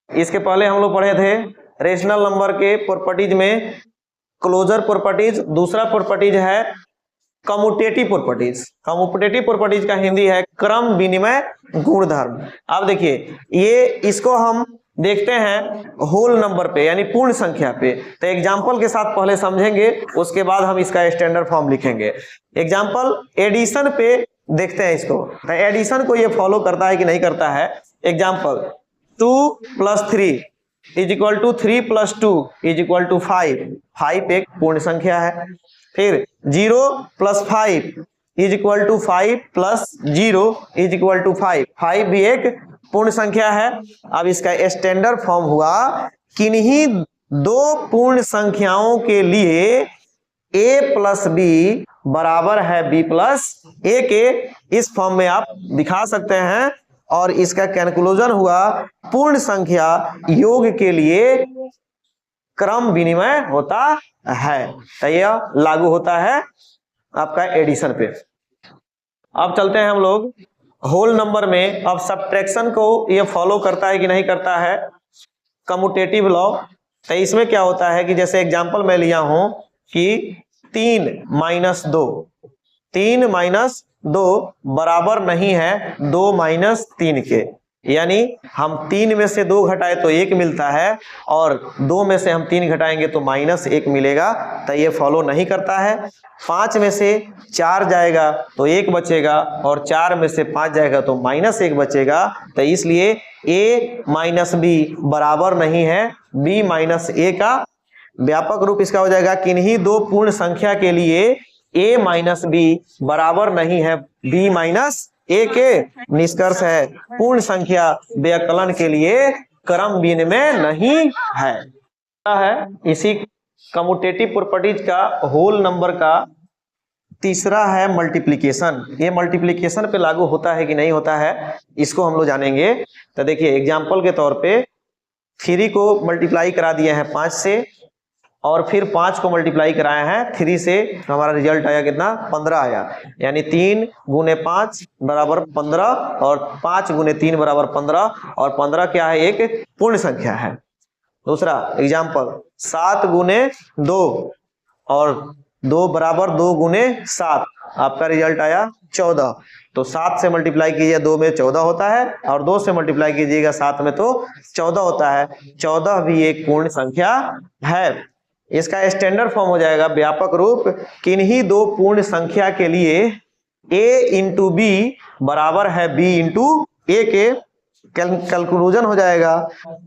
इसके पहले हम लोग पढ़े थे रेशनल नंबर के प्रॉपर्टीज में क्लोजर प्रॉपर्टीज, दूसरा प्रॉपर्टीज है कम्यूटेटिव प्रॉपर्टीज। कम्यूटेटिव प्रॉपर्टीज का हिंदी है क्रम विनिमय गुणधर्म। अब देखिए ये इसको हम देखते हैं होल नंबर पे यानी पूर्ण संख्या पे। तो एग्जांपल के साथ पहले समझेंगे, उसके बाद हम इसका स्टैंडर्ड फॉर्म लिखेंगे। एग्जांपल एडिशन पे देखते हैं इसको। तो एडिशन को ये फॉलो करता है कि नहीं करता है। एग्जांपल 2 + 3 = 3 + 2 = 5। 5 एक पूर्ण संख्या है। फिर 0 + 5 = 5 + 0 = 5। 5 भी एक पूर्ण संख्या है। अब इसका स्टैंडर्ड फॉर्म हुआ किन्हीं दो पूर्ण संख्याओं के लिए a + b बराबर है b + a के। इस फॉर्म में आप दिखा सकते हैं। और इसका कंक्लूजन हुआ पूर्ण संख्या योग के लिए क्रम विनिमय होता है। तो यह लागू होता है आपका एडिशन पे। अब चलते हैं हम लोग होल नंबर में। अब सब्ट्रैक्शन को ये फॉलो करता है कि नहीं करता है कम्यूटेटिव लॉ। तो इसमें क्या होता है कि जैसे एग्जांपल मैं लिया हूं कि 3 - 2, 3 - 2 बराबर नहीं है 2 - 3 के। यानी हम 3 में से 2 घटाए तो 1 मिलता है, और 2 में से हम 3 घटाएंगे तो -1 मिलेगा। तो ये फॉलो नहीं करता है। 5 में से 4 जाएगा तो 1 बचेगा, और 4 में से 5 जाएगा तो -1 बचेगा। तो इसलिए a - b बराबर नहीं है b - a का। व्यापक रूप इसका हो जाएगा किन्हीं दो पूर्ण संख्या के लिए a - b बराबर नहीं है b - a के। निष्कर्ष है पूर्ण संख्या व्यकलन के लिए क्रम विनिमय नहीं है। इसी कम्यूटेटिव प्रॉपर्टीज का होल नंबर का तीसरा है मल्टीप्लिकेशन। ये मल्टीप्लिकेशन पे लागू होता है कि नहीं होता है, इसको हम लोग जानेंगे। तो देखिए एग्जांपल के तौर पे 3 को मल्टीप्लाई करा दिए हैं 5 से, और फिर 5 को मल्टीप्लाई कराए हैं 3 से। तो हमारा रिजल्ट आया कितना? 15 आया। यानी 3 × 5 = 15, और 5 × 3 = 15, और 15 क्या है? एक पूर्ण संख्या है। दूसरा एग्जांपल 7 × 2, और 2 = 2 × 7, आपका रिजल्ट आया 14। तो 7 से मल्टीप्लाई कीजिए 2 में 14 होता है, और 2 से मल्टीप्लाई कीजिएगा 7 में तो 14 होता है। 14 भी एक पूर्ण संख्या है। इसका स्टैंडर्ड फॉर्म हो जाएगा व्यापक रूप किन्हीं दो पूर्ण संख्या के लिए a × b बराबर है b × a के। कंक्लूजन हो जाएगा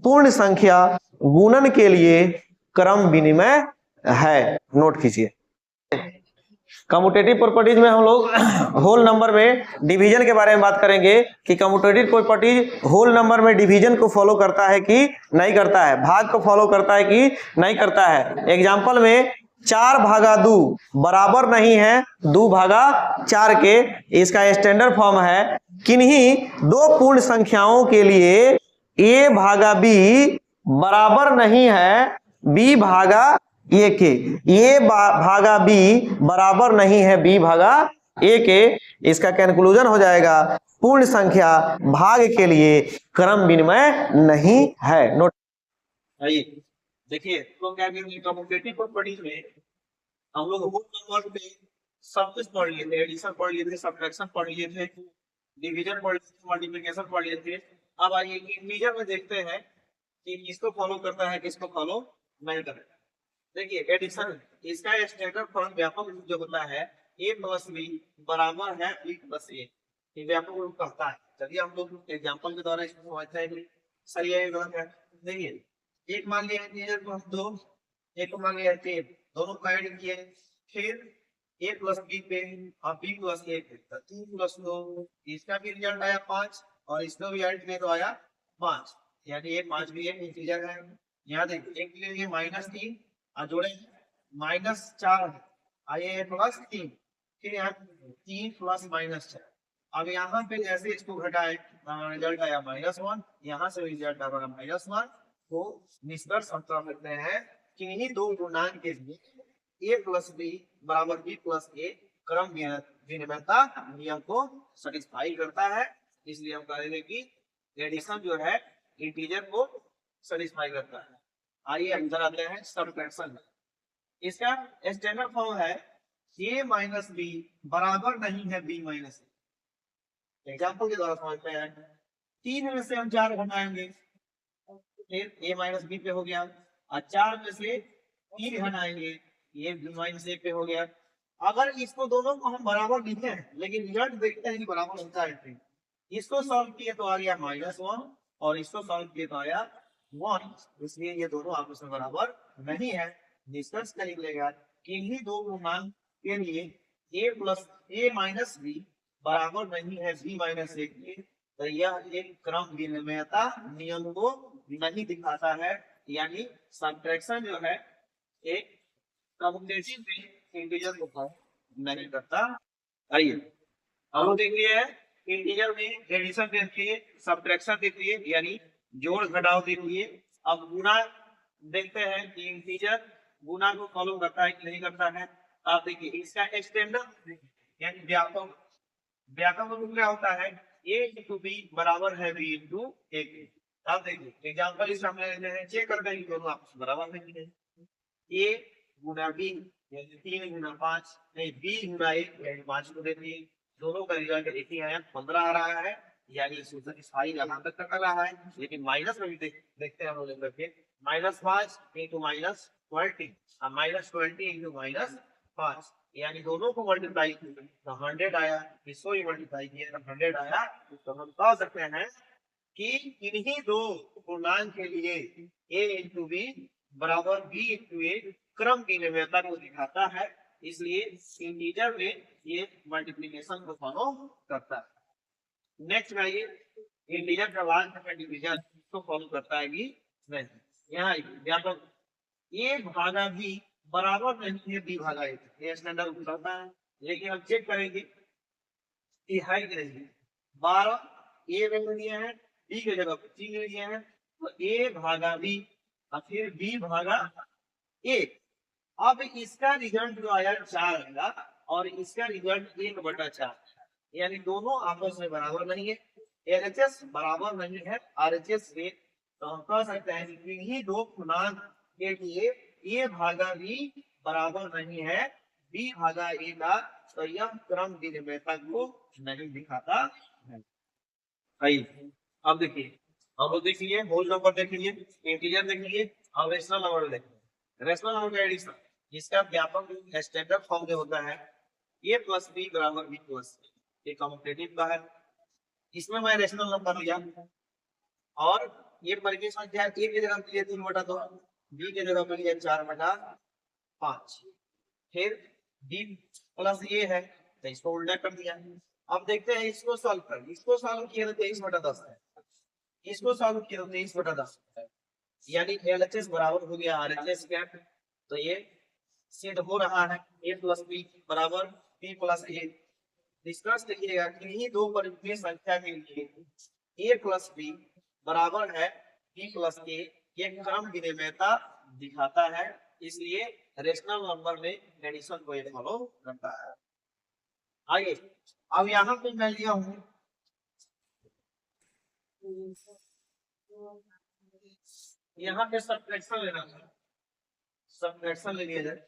पूर्ण संख्या गुणन के लिए क्रम विनिमय है। नोट कीजिए। कम्यूटेटिव प्रॉपर्टीज में हम लोग होल नंबर में डिवीजन के बारे में बात करेंगे कि कम्यूटेटिव प्रॉपर्टीज होल नंबर में डिवीजन को फॉलो करता है कि नहीं करता है, भाग को फॉलो करता है कि नहीं करता है। एग्जांपल में 4/2 बराबर नहीं है 2/4 के। इसका स्टैंडर्ड फॉर्म है किन्हीं दो पूर्ण संख्याओं के लिए a/b बराबर नहीं है b/a के। a भागा b बराबर नहीं है b/a के। इसका कंक्लूजन हो जाएगा पूर्ण संख्या भाग के लिए क्रम विनिमय नहीं है। नोट आइए देखिए तो क्या करेंगे कम्यूटेटिव प्रॉपर्टीज में हम लोग होल नंबर पे सब कुछ पढ़ लिए थे। एडिशन पढ़ लिए थे, सब्ट्रैक्शन पढ़ लिए थे, डिवीजन पढ़ लिए थे, मल्टीप्लिकेशन पढ़ लिए थे। अब आइए इंटीजर में देखते हैं कि किसको फॉलो करता है किसको फॉलो नहीं करता। देखिए एडिशन इसका स्टैंडर्ड फॉर्म व्यापक रूप जो होता है a + b बराबर है b + a। ये व्यापक रूप कहता है। चलिए हम लोग एग्जांपल के द्वारा इसको समझते हैं कि सही है गलत है। देखिए एक मान लिया इंटीजर को 2, एक को मान लिया 3, दोनों को ऐड किए, फिर a + b पे और b + a पे 3 + 2, इसका भी रिजल्ट आया 5, और इसको भी ऐड किए तो आया 5। यानी ये 5 भी एक इंटीजर है। यहाँ देखिए एक लिए -3 और जोड़े -4 है, आइए +3, फिर यहाँ 3 + -4। अब यहाँ पे जैसे इसको घटाए रिजल्ट आया -1, यहाँ से रिजल्ट आया -1। तो निष्कर्ष हम सकते हैं कि इन्हीं दो गुणांक के लिए a + b बराबर b + a क्रम विनिमयता नियम को सेटिस्फाई करता है। इसलिए हम कहेंगे कि एडिशन जो है इंटीजर को सेटिस्फाई करता है। आइए अंदर आते हैं सब्ट्रैक्शन। इसका स्टैंडर्ड फॉर्म है a माइनस बी बराबर नहीं है b माइनस ए। एग्जाम्पल के द्वारा समझते हैं। 3 में से हम 4 घटाएंगे, फिर a माइनस बी पे हो गया, और 4 में से 3 घटाएंगे, ये b माइनस ए पे हो गया। अगर इसको दोनों को हम बराबर लिखते हैं, लेकिन रिजल्ट देखते हैं कि बराबर होता है। इसको सॉल्व किए तो आ गया -1, और इसको सॉल्व किए तो आया 1, इसलिए ये दोनों आपस में बराबर नहीं है। निष्कर्ष क्या निकलेगा कि इन्हीं दो पूर्णांक के लिए a plus a minus b बराबर नहीं है b माइनस ए के, तो यह एक क्रम विनिमयता नियम को नहीं दिखाता है, यानी सब्ट्रैक्शन जो है एक कम्युटेटिव इंटीजर को नहीं करता। आइए हम लोग देख लिए हैं इंटीजर में एडिशन देख लिए, सब्ट्रैक्शन देख लिए यानी जोड़ घटाव देख लिए। अब गुणा देखते हैं कि इंटीजर गुणा को फॉलो करता है कि नहीं करता है। आप देखिए इसका स्टैंडर्ड यानी व्यापक रूप क्या होता है, a इंटू बी बराबर है b इंटू ए। आप देखिए एग्जाम्पल इस सामने चेक करते हैं कि दोनों आपस में बराबर है। a गुना b यानी 3 गुना 5 नहीं b गुना 1 यानी 5 को देखिए, दोनों का रिजल्ट एक ही आया 15 आ रहा है, यानी साइन यहाँ तक कर रहा है। लेकिन माइनस में भी देखते हैं हम लोग करके, -5 इंटू -20 और -20 इंटू -5 यानी दोनों को मल्टीप्लाई तो 100 आया, इसको भी मल्टीप्लाई किया तो 100 आया। तो हम कह सकते हैं कि इन्हीं दो पूर्णांक के लिए a इंटू बी बराबर b इंटू ए क्रम विनिमयता को दिखाता है, इसलिए इंटीजर में ये मल्टीप्लिकेशन को फॉलो करता है। नेक्स्ट में ये इंटीजर का लास्ट का डिवीजन को फॉलो करता है कि नहीं। यहाँ व्यापक a भागा b बराबर नहीं है b भागा a, ये स्टैंडर्ड बताता है। लेकिन हम चेक करेंगे कि है कि नहीं। 12 a वैल्यू दिए हैं, b की जगह पर 3 ले लिए हैं, तो a भागा b और फिर b भागा a। अब इसका रिजल्ट जो आया 4 आएगा और इसका रिजल्ट 1/4, यानी दोनों आपस में बराबर नहीं है। LHS बराबर नहीं है RHS से, तो हम कह सकते हैं कि इन्हीं दो पूर्णांक के लिए a भागा b बराबर नहीं है b भागा a का, तो यह क्रम विनिमयता को नहीं दिखाता है। अब देखिए हम लोग देख लिए होल नंबर देख लिए, इंटीजर देख लिए, अब रेशनल नंबर देख लिए। रेशनल नंबर का एडिशन इसका व्यापक स्टैंडर्ड फॉर्म जो होता है a प्लस b बराबर b प्लस c, ये कम्युटेटिव का है। इसमें मैं रेशनल नंबर लिया और ये परिचय संख्या a की जगह पे लिया 3/2, b की जगह पे लिया 4/5, फिर b प्लस a है तो इसको उल्टा कर दिया। अब देखते हैं इसको सॉल्व कर, इसको सॉल्व किया तो 23/10 है, इसको सॉल्व किया तो 23/10 है, यानी LHS बराबर हो गया RHS का। तो ये सिद्ध हो रहा है a प्लस b बराबर b प्लस a। निष्कर्ष देखिएगा कि इन्हीं दो परिमेय संख्या के लिए a प्लस b बराबर है b प्लस a, ये क्रम विनिमयता दिखाता है, इसलिए रेशनल नंबर में एडिशन को ये फॉलो करता है। आइए अब यहाँ पे मैं लिया हूँ यहाँ पे सब्ट्रैक्शन लेना है, सब्ट्रैक्शन ले लिया जाए।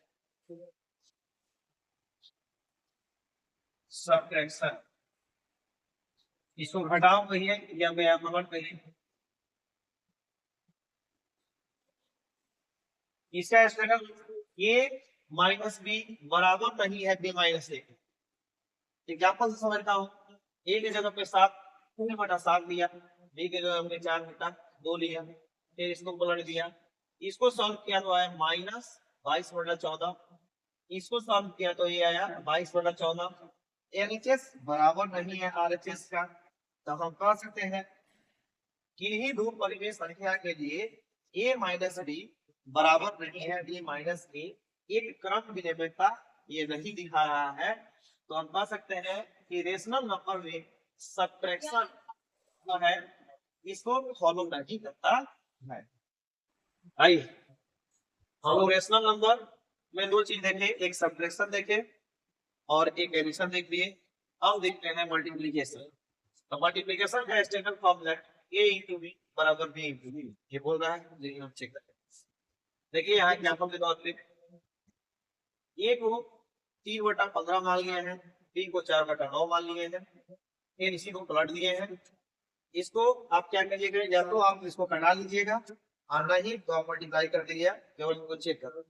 सब्ट्रैक्शन इसको घटाओ कहिए या व्यापक कहिए। इसका स्टैंडर्ड a माइनस b बराबर नहीं है b माइनस ए। एग्जाम्पल से समझता हूँ, a की जगह पे 7 0/7 लिया, b की जगह हमने 4/2 लिया, फिर इसको पलट दिया, इसको सॉल्व किया तो आया -22/14, इसको सॉल्व किया तो ये आया 22/14। LHS बराबर नहीं है RHS का, तो हम कह सकते हैं कि इन्हीं दो परिमेय संख्या के लिए a माइनस b बराबर नहीं है b माइनस a, एक क्रम विनिमयता ये नहीं दिखा रहा है। तो हम कह सकते हैं कि रेशनल नंबर में सब्ट्रैक्शन जो है इसको फॉलो नहीं करता है। आइए हम लोग रेशनल नंबर में दो चीज देखे, एक सब्ट्रैक्शन देखे और एक एडिशन देख लिए। अब देखते हैं मल्टीप्लिकेशन। तो मल्टीप्लिकेशन का स्टैंडर्ड फॉर्म है a इंटू बी बराबर बी इंटू बी, ये बोल रहा है, लेकिन हम चेक करते हैं। देखिए यहाँ एग्जाम्पल के तौर पे ए को 3/15 मान लिए हैं, बी को 4/9 मान लिए हैं, फिर इसी को पलट दिए हैं। इसको आप क्या करिएगा, या तो आप इसको हटा लीजिएगा और नहीं तो आप मल्टीप्लाई कर दीजिए, केवल इनको चेक करो।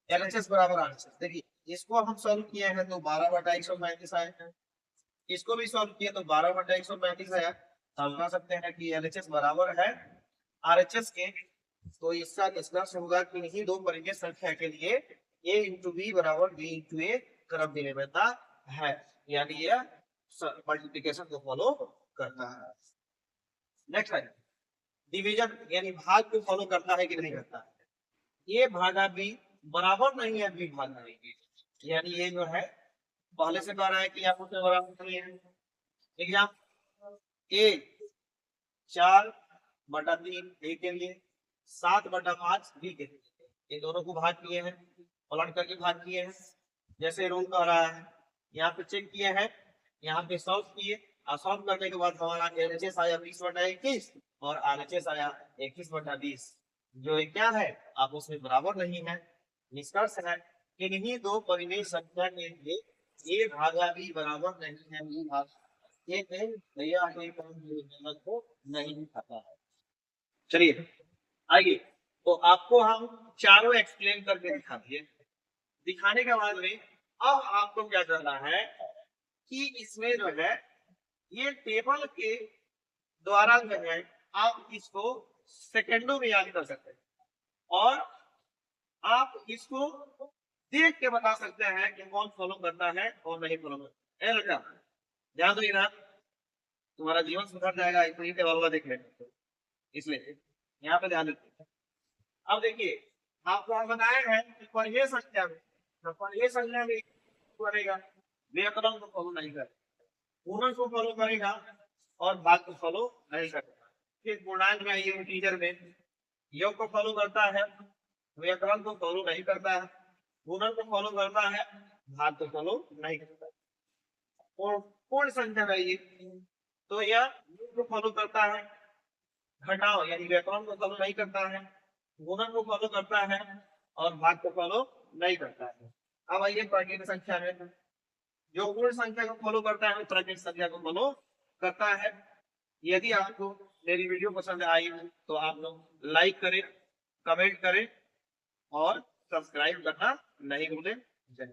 LHS बराबर RHS, देखिए इसको हम सॉल्व किए हैं तो 12/135 आए हैं, इसको भी सॉल्व किए तो 12/135 आया। हम कह सकते हैं कि LHS बराबर है RHS के। तो इसका निष्कर्ष होगा कि इन्हीं दो परिमेय संख्या के लिए a इंटू बी बराबर b इंटू ए क्रम विनिमयता है, यानी यह मल्टीप्लिकेशन को फॉलो करता है। नेक्स्ट है डिवीजन, यानी भाग को फॉलो करता है कि नहीं करता है। a भागा b बराबर नहीं है b भागा a, यानी ये जो है पहले से कह रहा है कि आप उससे बराबर नहीं है। एग्जाम a 4/3 a के लिए, 7/5 b के लिए, इन दोनों को भाग किए हैं, पलट करके भाग किए हैं जैसे रूल कह रहा है। यहाँ पे चेक किए हैं, यहाँ पे सॉल्व किए और सॉल्व करने के बाद हमारा LHS आया 20/21 और RHS आया 21/20, जो क्या है आपस में बराबर नहीं है। निष्कर्ष है कि इन्हीं दो परिमेय संख्या के लिए a भागा b बराबर नहीं है b भागा ये भैया को नहीं दिखाता है। चलिए आइए, तो आपको हम चारों एक्सप्लेन करके दिखा दिए। दिखाने के बाद में अब आपको क्या करना है कि इसमें जो है ये टेबल के द्वारा जो है आप इसको सेकंडों में याद कर सकते हैं और आप इसको देख के बता सकते हैं कि कौन फॉलो करता है और नहीं फॉलो करता है। लड़का ध्यान दो, इधर तुम्हारा जीवन सुधर जाएगा इतनी टेबल देख ले, इसलिए यहाँ पे ध्यान देते। अब देखिए आपको बताया है कि परिमेय संख्या में, परिमेय संख्या में करेगा व्याकरण को फॉलो नहीं करेगा, पूर्ण को फॉलो करेगा और भाग को फॉलो नहीं करेगा। फिर पूर्णांक में आइए इंटीजर में योग को फॉलो करता है, व्याकरण को फॉलो नहीं करता है, पूर्ण को फॉलो करता है, भाग को फॉलो नहीं करता है। और पूर्ण संख्या में आइए तो यह योग को फॉलो करता है, घटाओ यानी व्याकरण को फॉलो नहीं करता है, गुणन को फॉलो करता है और भाग को फॉलो नहीं करता है। अब आइए प्राकृतिक संख्या में, जो पूर्ण संख्या को फॉलो करता है प्राकृतिक संख्या को फॉलो करता है। यदि आपको मेरी वीडियो पसंद आई तो आप लोग लाइक करें, कमेंट करें और सब्सक्राइब करना नहीं भूलें। जय